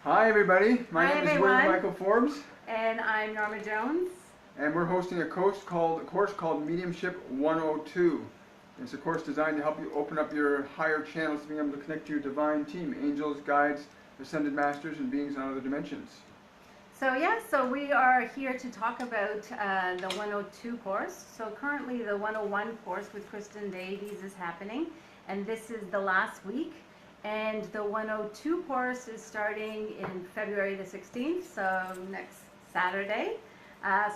Hi everybody, my Hi name is everyone. Michael Forbes, And I'm Norma Jones. and we're hosting a course called Mediumship 102. It's a course designed to help you open up your higher channels to being able to connect to your divine team, angels, guides, ascended masters, and beings on other dimensions. So we are here to talk about the 102 course. So currently the 101 course with Kristen Davies is happening, and this is the last week. And the 102 course is starting in February the 16th, so next Saturday.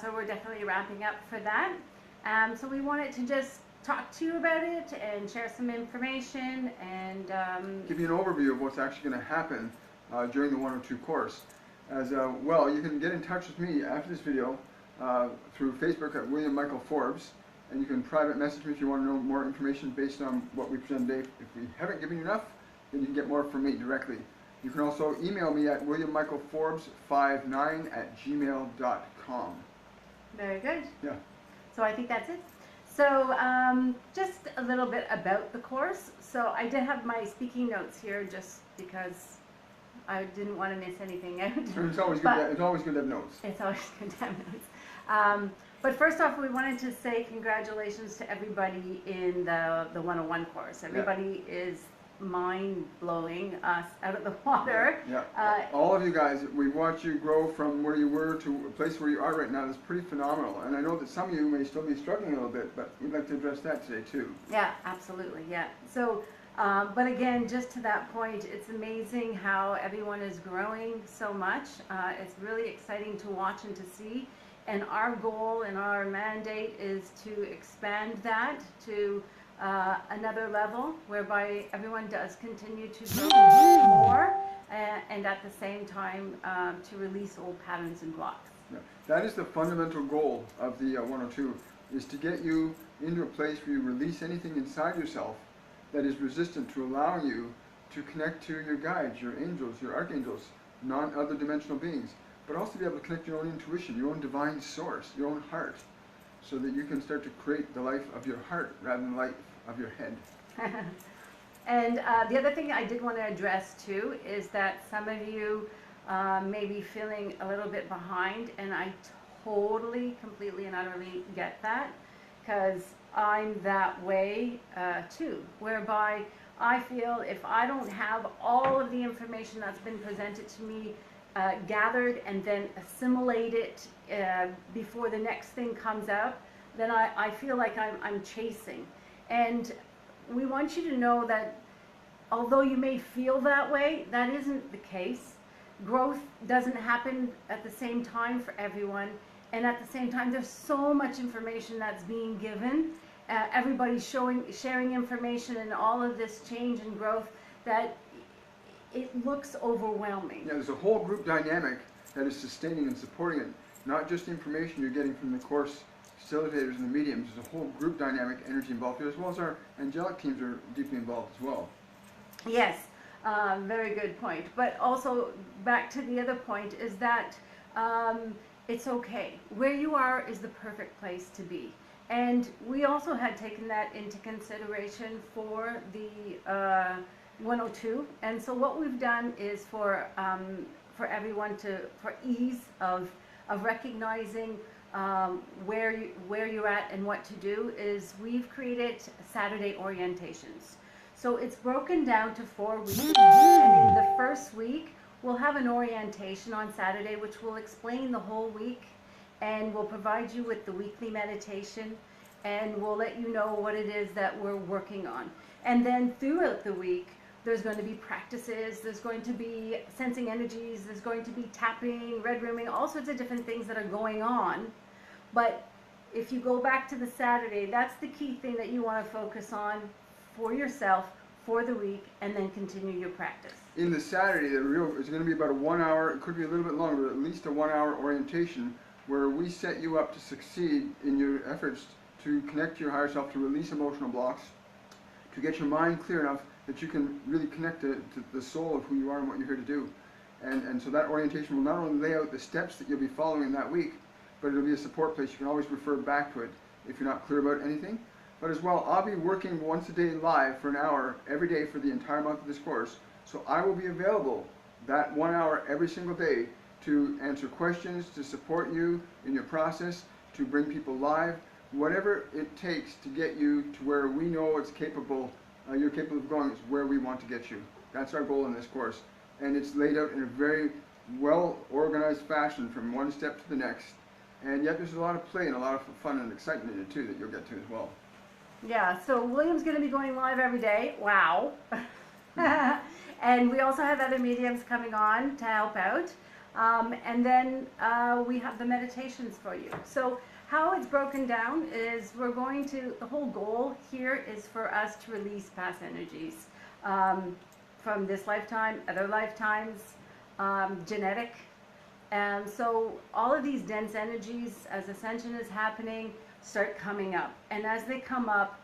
So we're definitely wrapping up for that. So we wanted to just talk to you about it and share some information and Give you an overview of what's actually going to happen during the 102 course. As well, you can get in touch with me after this video through Facebook at William Michael Forbes, and you can private message me if you want to know more information based on what we present today. If we haven't given you enough, then you can get more from me directly. You can also email me at williammichaelforbes59@gmail.com. very good. Yeah. So I think that's it. So just a little bit about the course. So I did have my speaking notes here just because I didn't want to miss anything out. It's always good. It's always good to have notes. It's always good to have notes. But first off, we wanted to say congratulations to everybody in the 101 course. Everybody is mind-blowing us out of the water. Yeah. All of you guys, we watch you grow from where you were to a place where you are right now. That's pretty phenomenal. And I know that some of you may still be struggling a little bit, but we'd like to address that today too. Yeah, absolutely. Yeah. So, but again, just to that point, it's amazing how everyone is growing so much. It's really exciting to watch and to see. And our goal and our mandate is to expand that to another level whereby everyone does continue to grow more and at the same time to release old patterns and blocks. Yeah. That is the fundamental goal of the 102, is to get you into a place where you release anything inside yourself that is resistant to allowing you to connect to your guides, your angels, your archangels, non-other dimensional beings, but also be able to connect your own intuition, your own divine source, your own heart, so that you can start to create the life of your heart rather than the life of your head. And the other thing I did want to address too is that some of you may be feeling a little bit behind, and I totally, completely and utterly get that, because I'm that way too, whereby I feel if I don't have all of the information that's been presented to me gathered and then assimilate it before the next thing comes out, then I feel like I'm chasing. And we want you to know that although you may feel that way, that isn't the case. Growth doesn't happen at the same time for everyone, and at the same time there's so much information that's being given. Everybody's sharing information and all of this change and growth that it looks overwhelming. Yeah, there's a whole group dynamic that is sustaining and supporting it. Not just the information you're getting from the course facilitators and the mediums. There's a whole group dynamic energy involved here, as well as our angelic teams are deeply involved as well. Yes, very good point. But also back to the other point is that it's okay. Where you are is the perfect place to be. And we also had taken that into consideration for the 102. And so what we've done is for everyone for ease of recognizing where you're at and what to do, is we've created Saturday orientations. So it's broken down to 4 weeks, and in the first week we'll have an orientation on Saturday which will explain the whole week, and we'll provide you with the weekly meditation, and we'll let you know what it is that we're working on. And then throughout the week there's going to be practices, there's going to be sensing energies, there's going to be tapping, red rooming, all sorts of different things that are going on. But if you go back to the Saturday, that's the key thing that you want to focus on for yourself for the week, and then continue your practice. In the Saturday, it's going to be about a 1 hour, it could be a little bit longer, but at least a 1 hour orientation where we set you up to succeed in your efforts to connect to your higher self, to release emotional blocks, to get your mind clear enough that you can really connect to the soul of who you are and what you're here to do. And so that orientation will not only lay out the steps that you'll be following that week, but it'll be a support place. You can always refer back to it if you're not clear about anything. But as well, I'll be working once a day live for an hour every day for the entire month of this course. So I will be available that 1 hour every single day to answer questions, to support you in your process, to bring people live, whatever it takes to get you to where we know it's capable, you're capable of going, is where we want to get you. That's our goal in this course. And it's laid out in a very well organized fashion from one step to the next. And yet there's a lot of play and a lot of fun and excitement in it too that you'll get to as well. Yeah, so William's going to be going live every day. Wow. And we also have other mediums coming on to help out. And then we have the meditations for you. So how it's broken down is the whole goal here is for us to release past energies from this lifetime, other lifetimes, genetic. And so all of these dense energies, as ascension is happening, start coming up. And as they come up,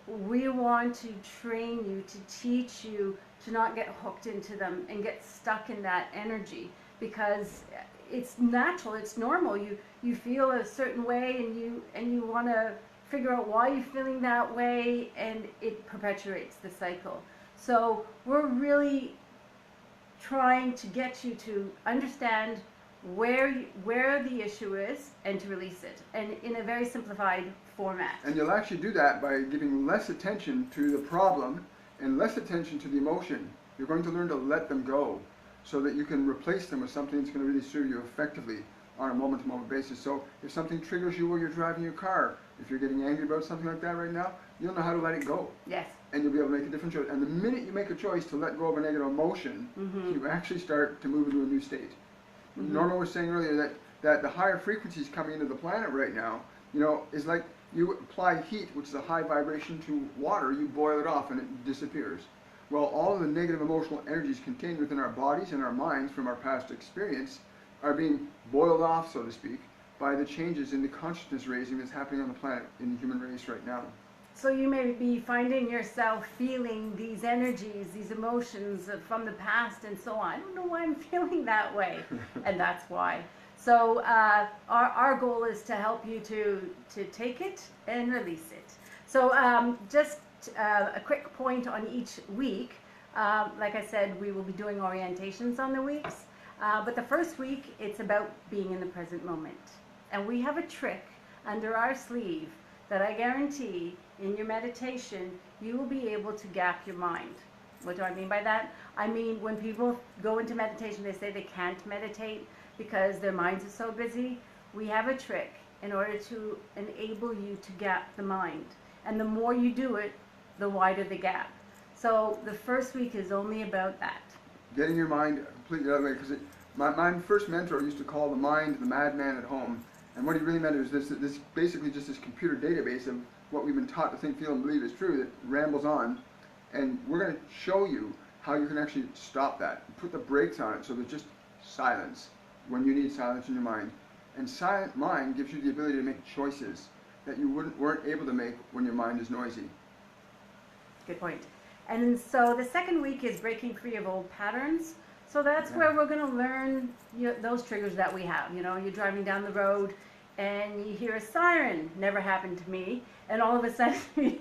we want to train you, to teach you to not get hooked into them and get stuck in that energy, because it's natural, it's normal. You feel a certain way and you want to figure out why you're feeling that way, and it perpetuates the cycle. So we're really trying to get you to understand where the issue is and to release it, and in a very simplified format. And you'll actually do that by giving less attention to the problem and less attention to the emotion. You're going to learn to let them go so that you can replace them with something that's going to really serve you effectively on a moment-to-moment basis. So if something triggers you while you're driving your car, if you're getting angry about something like that right now, you'll know how to let it go. Yes. And you'll be able to make a different choice. And the minute you make a choice to let go of a negative emotion, you actually start to move into a new state. Norma was saying earlier that the higher frequencies coming into the planet right now, is like you apply heat, which is a high vibration, to water, you boil it off and it disappears. Well, all of the negative emotional energies contained within our bodies and our minds from our past experience are being boiled off, so to speak, by the changes in the consciousness raising that's happening on the planet in the human race right now. So you may be finding yourself feeling these energies, these emotions from the past and so on. I don't know why I'm feeling that way, and that's why. So our goal is to help you to take it and release it. So just a quick point on each week. Like I said, we will be doing orientations on the weeks. But the first week, it's about being in the present moment. And we have a trick under our sleeve that I guarantee in your meditation, you will be able to gap your mind. What do I mean by that? I mean, when people go into meditation, they say they can't meditate because their minds are so busy. We have a trick in order to enable you to gap the mind. And the more you do it, the wider the gap. So the first week is only about that. Getting your mind completely the other way, because my first mentor used to call the mind the madman at home. And what he really meant is this basically just this computer database of what we've been taught to think, feel, and believe is true that rambles on. And we're going to show you how you can actually stop that, put the brakes on it so there's just silence when you need silence in your mind. And silent mind gives you the ability to make choices that you weren't able to make when your mind is noisy. Good point. And so the second week is breaking free of old patterns. So that's where we're going to learn those triggers that we have. You're driving down the road and you hear a siren. Never happened to me. And all of a sudden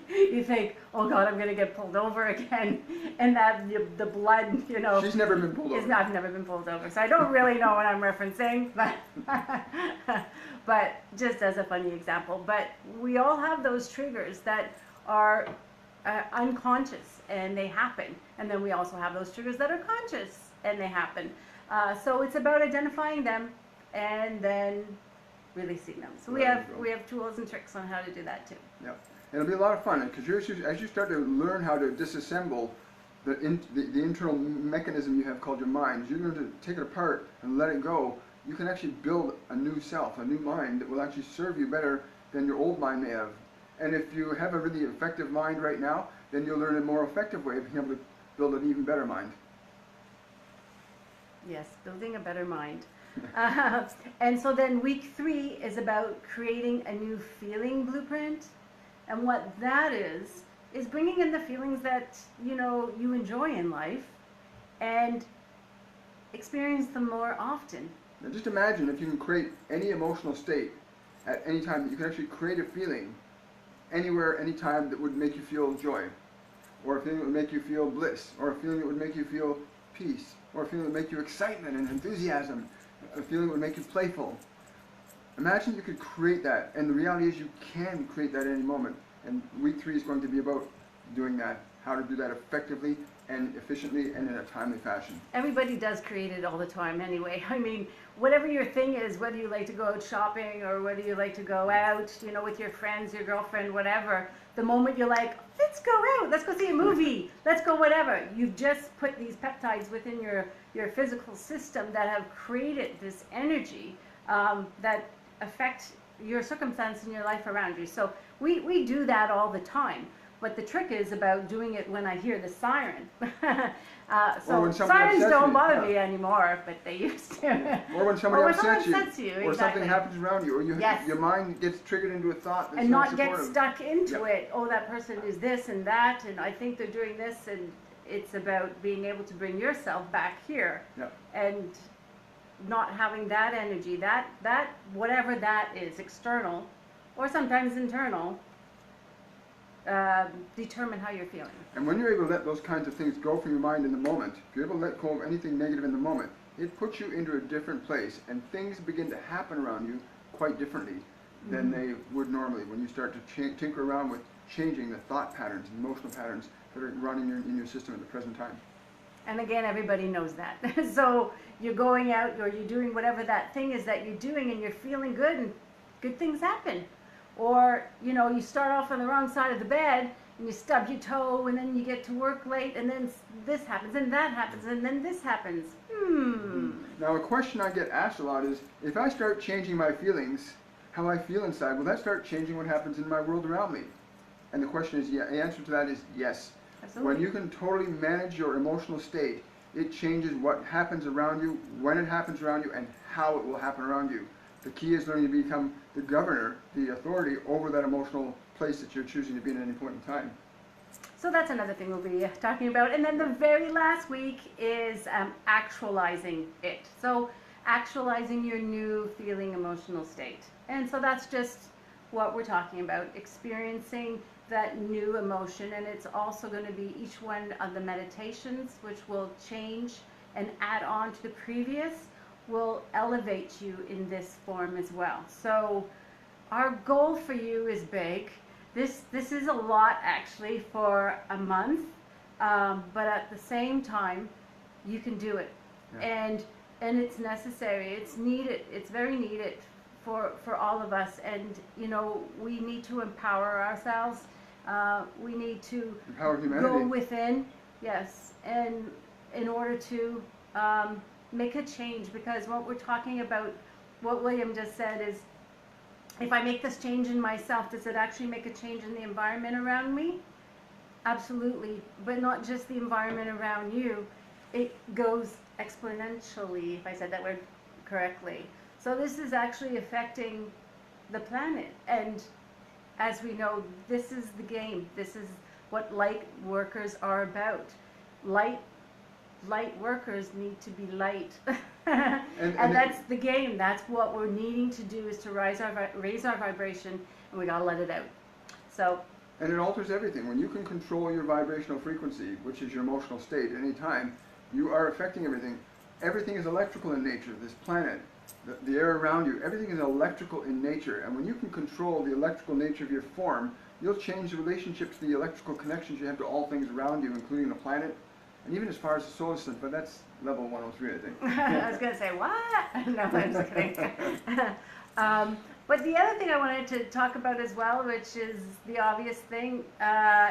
you think, oh God, I'm going to get pulled over again. And that the blood, She's never been pulled over. I've never been pulled over. So I don't really know what I'm referencing. But just as a funny example. But we all have those triggers that are unconscious and they happen. And then we also have those triggers that are conscious and they happen. So it's about identifying them and then releasing them. So we have tools and tricks on how to do that too. Yep. And it'll be a lot of fun because as you start to learn how to disassemble the internal mechanism you have called your mind, as you learn to take it apart and let it go, you can actually build a new self, a new mind that will actually serve you better than your old mind may have. And if you have a really effective mind right now, then you'll learn a more effective way of being able to build an even better mind. Yes, building a better mind. And so then week 3 is about creating a new feeling blueprint. And what that is bringing in the feelings that, you enjoy in life and experience them more often. Now just imagine if you can create any emotional state at any time, that you can actually create a feeling anywhere, anytime that would make you feel joy, or a feeling that would make you feel bliss, or a feeling that would make you feel peace, or a feeling that would make you excitement and enthusiasm, a feeling that would make you playful. Imagine you could create that, and the reality is you can create that at any moment. And week 3 is going to be about doing that, how to do that effectively and efficiently and in a timely fashion. Everybody does create it all the time anyway. I mean, whatever your thing is, whether you like to go out shopping or whether you like to go out, you know, with your friends, your girlfriend, whatever, the moment you're like, let's go out, let's go see a movie, let's go whatever, you've just put these peptides within your physical system that have created this energy that affect your circumstance in your life around you. So we do that all the time. But the trick is about doing it when I hear the siren. So sirens don't bother me anymore, but they used to. Or when somebody upsets you, or exactly. Something happens around you, or your mind gets triggered into a thought that's and not supportive. get stuck into it. Oh, that person is this and that, and I think they're doing this, and it's about being able to bring yourself back here, and not having that energy, that whatever that is, external, or sometimes internal. Determine how you're feeling. And when you're able to let those kinds of things go from your mind in the moment, if you're able to let go of anything negative in the moment, it puts you into a different place, and things begin to happen around you quite differently than they would normally when you start to tinker around with changing the thought patterns and emotional patterns that are running in your system at the present time. And again, everybody knows that. So you're going out or you're doing whatever that thing is that you're doing, and you're feeling good, and good things happen. Or, you know, you start off on the wrong side of the bed and you stub your toe, and then you get to work late, and then this happens and that happens and then this happens. Now, a question I get asked a lot is, if I start changing my feelings, how I feel inside, will that start changing what happens in my world around me? And the question is, the answer to that is yes. Absolutely. When you can totally manage your emotional state, it changes what happens around you, when it happens around you, and how it will happen around you. The key is learning to become the governor, the authority over that emotional place that you're choosing to be in at any point in time. So that's another thing we'll be talking about. And then the very last week is actualizing it. So actualizing your new feeling emotional state. And so that's just what we're talking about, experiencing that new emotion. And it's also going to be each one of the meditations, which will change and add on to the previous, will elevate you in this form as well. So our goal for you is big. This is a lot actually for a month, but at the same time you can do it. And it's necessary, it's needed, it's very needed for all of us. And you know, we need to empower ourselves, we need to empower humanity. Go within, yes, and in order to make a change. Because what we're talking about, what William just said is, if I make this change in myself, does it actually make a change in the environment around me? Absolutely, but not just the environment around you. It goes exponentially, if I said that word correctly. So this is actually affecting the planet. And as we know, this is the game. This is what light workers are about. Light workers need to be light. and that's the game. That's what we're needing to do, is to raise our vibration, and we gotta let it out. So. And it alters everything. When you can control your vibrational frequency, which is your emotional state, at any time, you are affecting everything. Everything is electrical in nature. This planet, the air around you, everything is electrical in nature. And when you can control the electrical nature of your form, you'll change the relationships, the electrical connections you have to all things around you, including the planet. And even as far as the solar system, but that's level 103, I think. I was going to say, what? No, I'm just kidding. But the other thing I wanted to talk about as well, which is the obvious thing,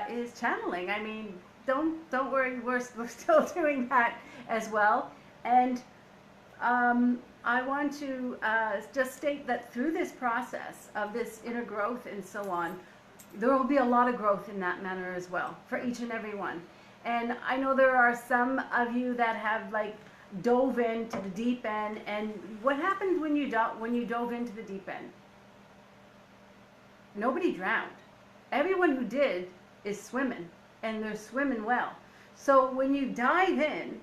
is channeling. I mean, don't worry, we're still doing that as well. And I want to just state that through this process of this inner growth and so on, there will be a lot of growth in that manner as well, for each and every one. And I know there are some of you that have like dove into the deep end. And what happened when you dove into the deep end? Nobody drowned. Everyone who did is swimming, and they're swimming well. So when you dive in,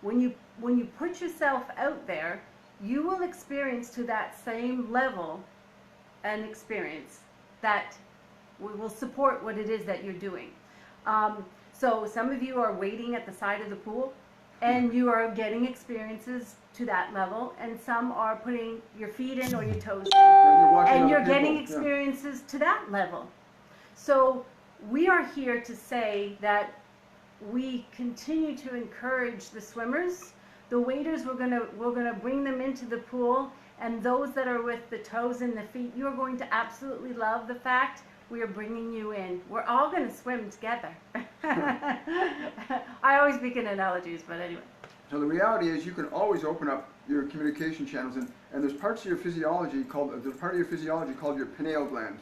when you put yourself out there, you will experience to that same level an experience that will support what it is that you're doing. So some of you are waiting at the side of the pool, and you are getting experiences to that level, and some are putting your feet in or your toes in, and you're getting experiences to that level. So we are here to say that we continue to encourage the swimmers. The waders, we're gonna bring them into the pool, and those that are with the toes and the feet, you're going to absolutely love the fact we are bringing you in. We're all going to swim together. I always speak in analogies, but anyway. So the reality is you can always open up your communication channels, and there's parts of your physiology called your pineal gland.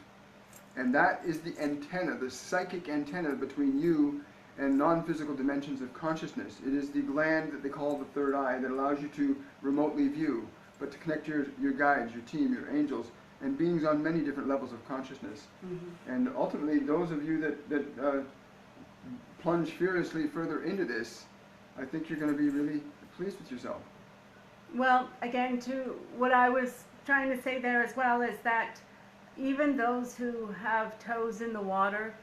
And that is the antenna, the psychic antenna between you and non-physical dimensions of consciousness. It is the gland that they call the third eye that allows you to remotely view, but to connect your guides, your team, your angels, and beings on many different levels of consciousness. Mm-hmm. And ultimately, those of you that plunge fearlessly further into this, I think you're going to be really pleased with yourself. Well, again, to what I was trying to say there as well is that even those who have toes in the water,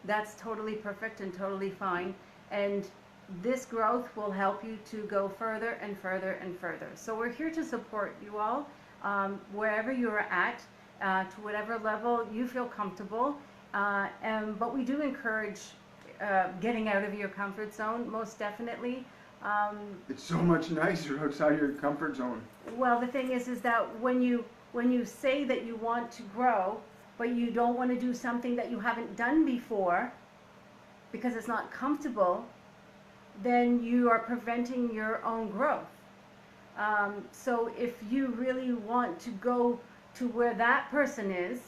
that's totally perfect and totally fine. And this growth will help you to go further and further and further. So we're here to support you all, wherever you're at, to whatever level you feel comfortable. But we do encourage getting out of your comfort zone, most definitely. It's so much nicer outside your comfort zone. Well, the thing is that when you say that you want to grow, but you don't want to do something that you haven't done before because it's not comfortable, then you are preventing your own growth. So if you really want to go to where that person is,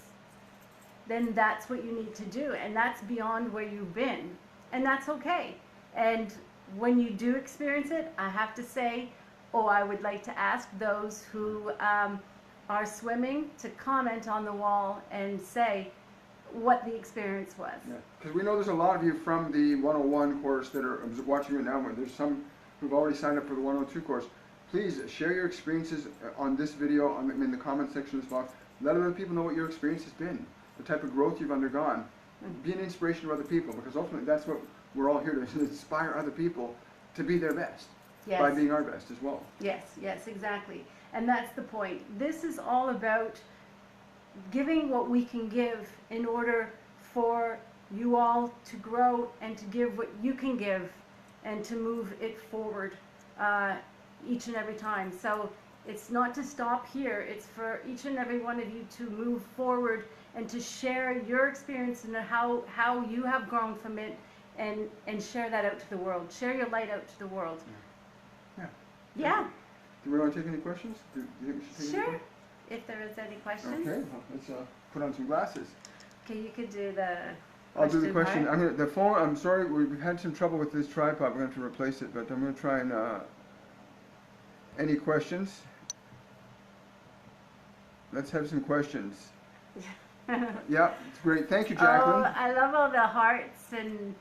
then that's what you need to do, and that's beyond where you've been, and that's okay. And when you do experience it, I have to say, I would like to ask those who are swimming to comment on the wall and say what the experience was. Yeah, because we know there's a lot of you from the 101 course that are watching it now. There's some who've already signed up for the 102 course. Please share your experiences on this video in the comment section of this box. Let other people know what your experience has been, the type of growth you've undergone. Be an inspiration to other people, because ultimately that's what we're all here to inspire other people to be their best. Yes. By being our best as well. Yes, yes, exactly. And that's the point. This is all about giving what we can give in order for you all to grow and to give what you can give and to move it forward each and every time. So it's not to stop here, it's for each and every one of you to move forward and to share your experience and how you have grown from it, and share that out to the world. Share your light out to the world. Yeah. Yeah. Do we want to take any questions? Do you think we should take any questions? If there is any questions. Okay, well, let's put on some glasses. Okay, you could do the I'll do the question. The phone, I'm sorry, we've had some trouble with this tripod. We're going to have to replace it, but I'm going to try and, any questions? Let's have some questions. Yeah, it's great. Thank you, Jacqueline. Oh, I love all the hearts and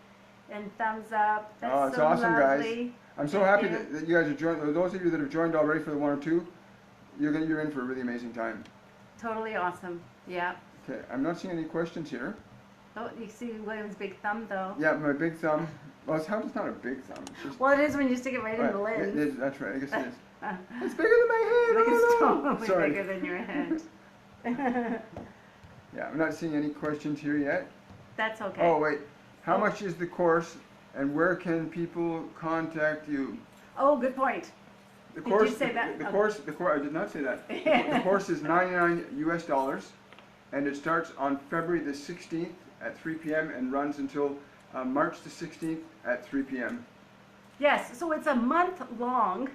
thumbs up. That's it's so awesome, lovely. guys. I'm so happy that you guys have joined. Those of you that have joined already for the 102, you're in for a really amazing time. Totally awesome. Yeah. Okay, I'm not seeing any questions here. Oh, you see William's big thumb, though. Yeah, my big thumb. Well, it's not a big thumb. It's just, well, it is when you stick it right in the lens. That's right. I guess it is. It's bigger than my head. Like it's totally Sorry. bigger than your head. Yeah, I'm not seeing any questions here yet. That's okay. Oh, wait. How much is the course, and where can people contact you? Oh, good point. The course, did you say that? The course, I did not say that. The course is $99 US, and it starts on February the 16th at 3 p.m. and runs until March the 16th at 3 p.m. Yes, so it's a month long,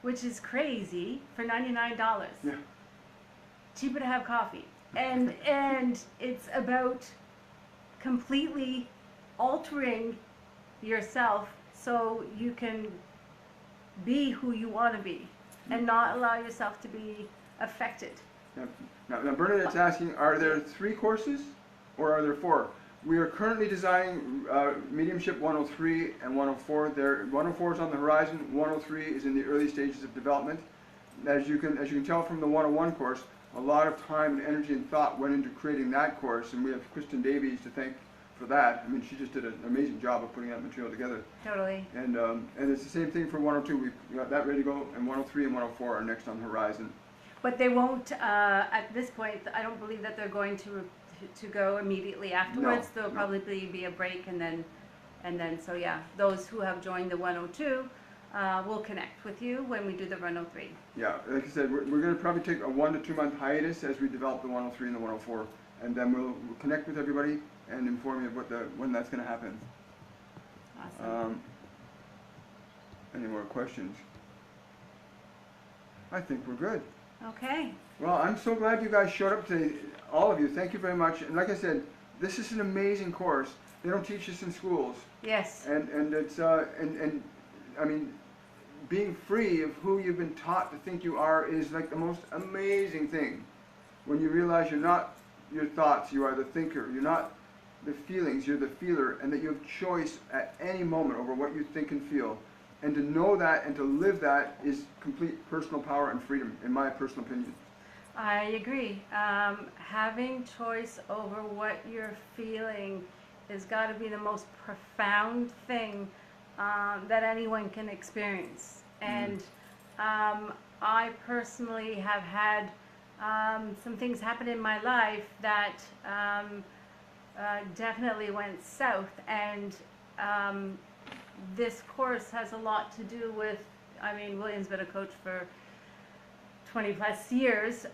which is crazy for $99. Yeah. Cheaper to have coffee. And it's about completely altering yourself so you can be who you want to be and not allow yourself to be affected. Yeah. Now Bernadette's asking, are there 3 courses or are there 4? We are currently designing Mediumship 103 and 104. 104 is on the horizon, 103 is in the early stages of development. As you can tell from the 101 course, a lot of time and energy and thought went into creating that course, and we have Kristen Davies to thank for that. I mean, she just did an amazing job of putting that material together. Totally. And it's the same thing for 102. We've got that ready to go, and 103 and 104 are next on the horizon. But they won't, at this point, I don't believe that they're going to go immediately afterwards. There'll probably be a break, and then, so yeah, those who have joined the 102 will connect with you when we do the 103. Yeah, like I said, we're going to probably take a 1 to 2 month hiatus as we develop the 103 and the 104, and then we'll connect with everybody and inform you of when that's going to happen. Awesome. Any more questions? I think we're good. Okay. Well, I'm so glad you guys showed up today, all of you. Thank you very much. And like I said, this is an amazing course. They don't teach this in schools. Yes. And it's and I mean, being free of who you've been taught to think you are is like the most amazing thing. When you realize you're not your thoughts, you are the thinker. You're not the feelings, you're the feeler, and that you have choice at any moment over what you think and feel. And to know that and to live that is complete personal power and freedom, in my personal opinion. I agree. Having choice over what you're feeling has got to be the most profound thing that anyone can experience. And I personally have had some things happen in my life that definitely went south, and this course has a lot to do with, I mean, William's been a coach for 20 plus years,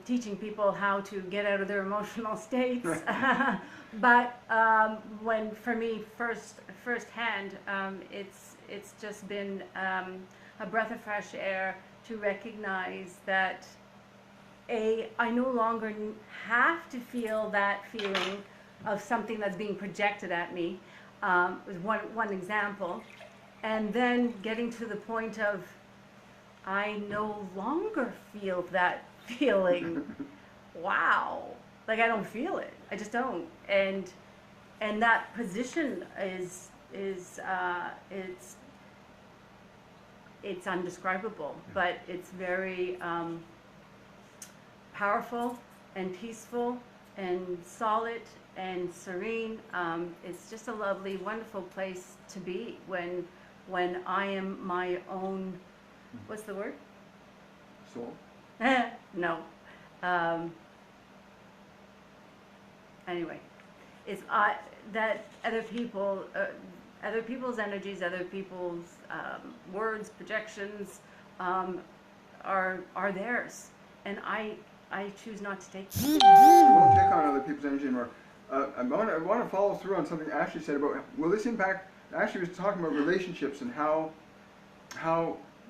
teaching people how to get out of their emotional states. But when, for me, firsthand, it's just been a breath of fresh air to recognize that I no longer have to feel that feeling of something that's being projected at me. Was one example, and then getting to the point of I no longer feel that feeling. Wow, like I don't feel it. I just don't. And that position is it's undescribable, but it's very powerful and peaceful and solid and serene. It's just a lovely, wonderful place to be when I am my own, what's the word? Soul? No. Anyway, it's that other people's energies, other people's words, projections are theirs, and I choose not to take them. I won't take on other people's energy anymore. I want to follow through on something Ashley said about, will this impact, Ashley was talking about relationships and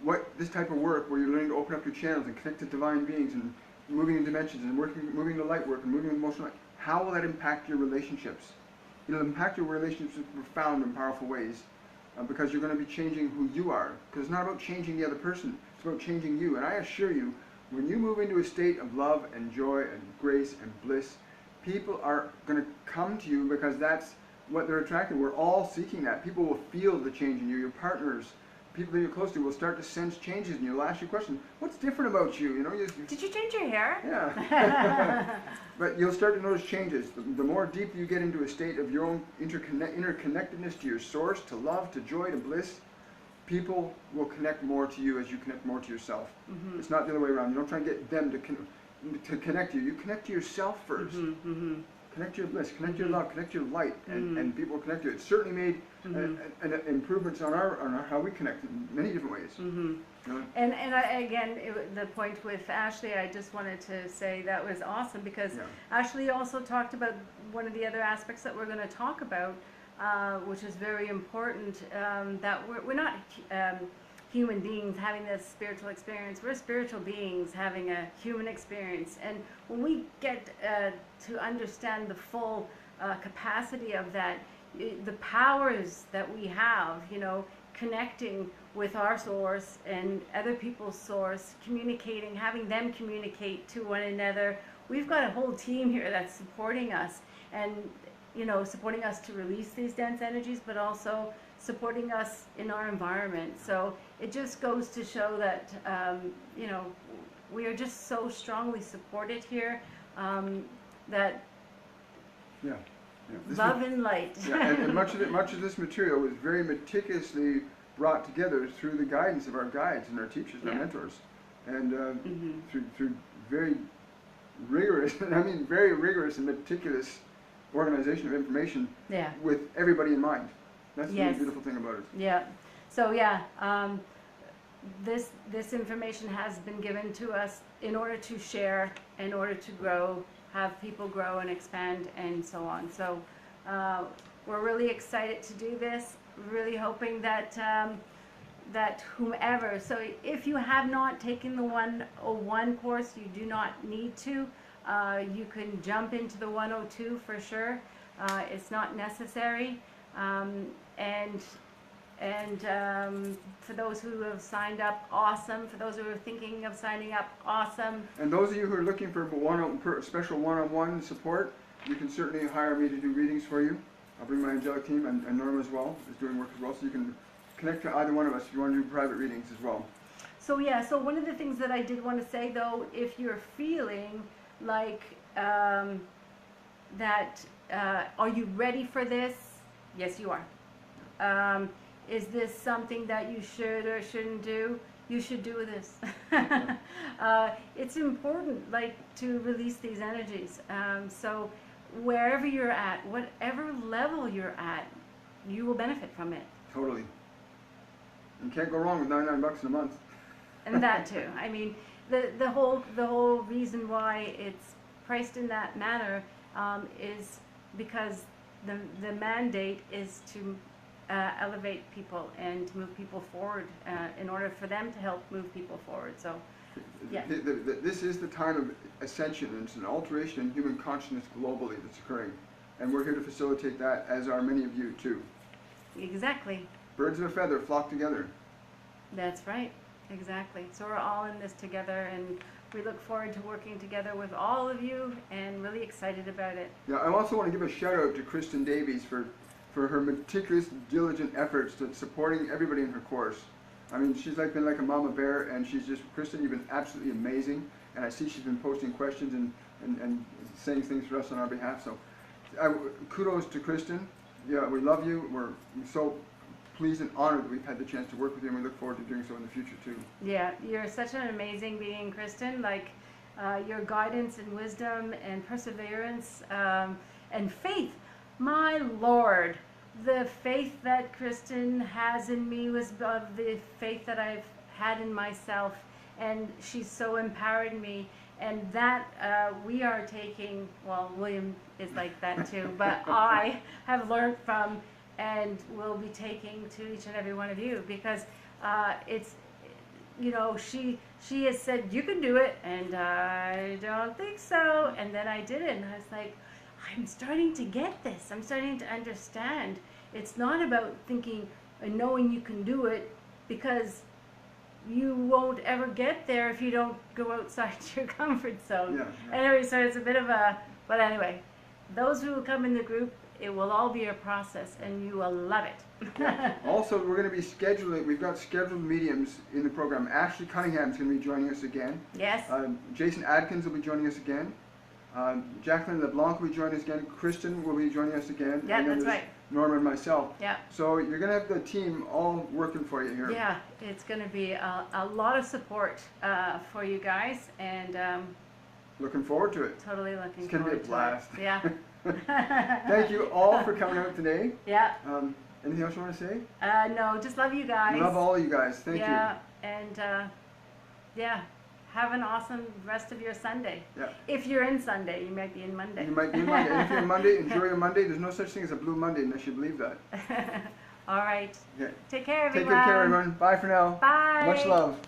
what this type of work where you're learning to open up your channels and connect to divine beings and moving in dimensions and moving the light work and moving with emotional light, how will that impact your relationships? It'll impact your relationships in profound and powerful ways because you're going to be changing who you are. Because it's not about changing the other person, it's about changing you. And I assure you, when you move into a state of love and joy and grace and bliss, people are going to come to you because that's what they're attracted. We're all seeking that. People will feel the change in you. Your partners, people that you're close to, will start to sense changes in you. They'll ask you questions. What's different about you? You know, Did you change your hair? Yeah. But you'll start to notice changes. The more deep you get into a state of your own interconnectedness to your source, to love, to joy, to bliss, people will connect more to you as you connect more to yourself. Mm-hmm. It's not the other way around. You don't try and get them to connect you. You connect to yourself first. Mm-hmm. Mm-hmm. Connect to your bliss, connect to your love, connect to your light, and people will connect to you. It's certainly made improvements on our how we connect in many different ways. Mm-hmm. You know? And again, the point with Ashley, I just wanted to say that was awesome because Ashley also talked about one of the other aspects that we're going to talk about, which is very important, that we're not human beings having this spiritual experience. We're spiritual beings having a human experience. And when we get to understand the full capacity of that, the powers that we have, you know, connecting with our source and other people's source, communicating, having them communicate to one another. We've got a whole team here that's supporting us and, you know, supporting us to release these dense energies, but also supporting us in our environment. So it just goes to show that, you know, we are just so strongly supported here that Love and light. Yeah, and much of this material was very meticulously brought together through the guidance of our guides and our teachers and our mentors, and through very rigorous, and I mean very rigorous and meticulous organization of information with everybody in mind. That's the beautiful thing about it. Yeah. So this information has been given to us in order to share, in order to grow, have people grow and expand, and so on. So we're really excited to do this. Really hoping that that whomever. So if you have not taken the 101 course, you do not need to. You can jump into the 102 for sure. It's not necessary. And for those who have signed up, awesome. For those who are thinking of signing up, awesome. And those of you who are looking for special one-on-one support, you can certainly hire me to do readings for you. I'll bring my angelic team, and Norma as well is doing work as well, so you can connect to either one of us if you want to do private readings as well. So so one of the things that I did want to say though, if you're feeling like are you ready for this? Yes, you are. Is this something that you should or shouldn't do? You should do this. It's important, like, to release these energies. So wherever you're at, whatever level you're at, you will benefit from it. Totally. You can't go wrong with $99 in a month. And that too. I mean, the whole reason why it's priced in that manner is because the mandate is to elevate people and to move people forward in order for them to help move people forward. So, yeah. This is the time of ascension, and it's an alteration in human consciousness globally that's occurring. And we're here to facilitate that, as are many of you too. Exactly. Birds of a feather flock together. That's right. Exactly. So we're all in this together, and we look forward to working together with all of you, and really excited about it. Yeah, I also want to give a shout out to Kristen Davies for her meticulous, diligent efforts to supporting everybody in her course. I mean, she's been like a mama bear, and Kristen, you've been absolutely amazing, and I see she's been posting questions and saying things for us on our behalf, so kudos to Kristen. Yeah, we love you. We're so pleased and honored that we've had the chance to work with you, and we look forward to doing so in the future too. Yeah, you're such an amazing being, Kristen. Like, your guidance and wisdom and perseverance and faith. My Lord, the faith that Kristen has in me was of the faith that I've had in myself, and she's so empowered me, and that we are taking, well, William is like that too, but I have learned from and will be taking to each and every one of you, because it's, you know, she has said, you can do it, and I don't think so, and then I did it, and I was like, I'm starting to get this. I'm starting to understand. It's not about thinking and knowing you can do it, because you won't ever get there if you don't go outside your comfort zone. Yeah. Anyway, so it's a bit of a, but anyway, those who come in the group, it will all be a process, and you will love it. Yeah. Also, we're going to be scheduling, we've got scheduled mediums in the program. Ashley Cunningham is going to be joining us again. Yes. Jason Adkins will be joining us again. Jacqueline LeBlanc will be joining us again. Kristen will be joining us again. Yeah, and then that's right. Norma and myself. Yeah. So you're going to have the team all working for you here. Yeah, it's going to be a lot of support for you guys, and looking forward to it. Totally looking it's gonna forward be a blast. to it. Yeah. Thank you all for coming out today. Yeah. Anything else you want to say? No, just love you guys. Love all of you guys. Thank you. Yeah, and yeah. Have an awesome rest of your Sunday. Yeah. If you're in Sunday, you might be in Monday. You might be in Monday. And if you're in Monday, enjoy your Monday. There's no such thing as a blue Monday unless you believe that. All right. Yeah. Take care, everyone. Take good care, everyone. Bye for now. Bye. Much love.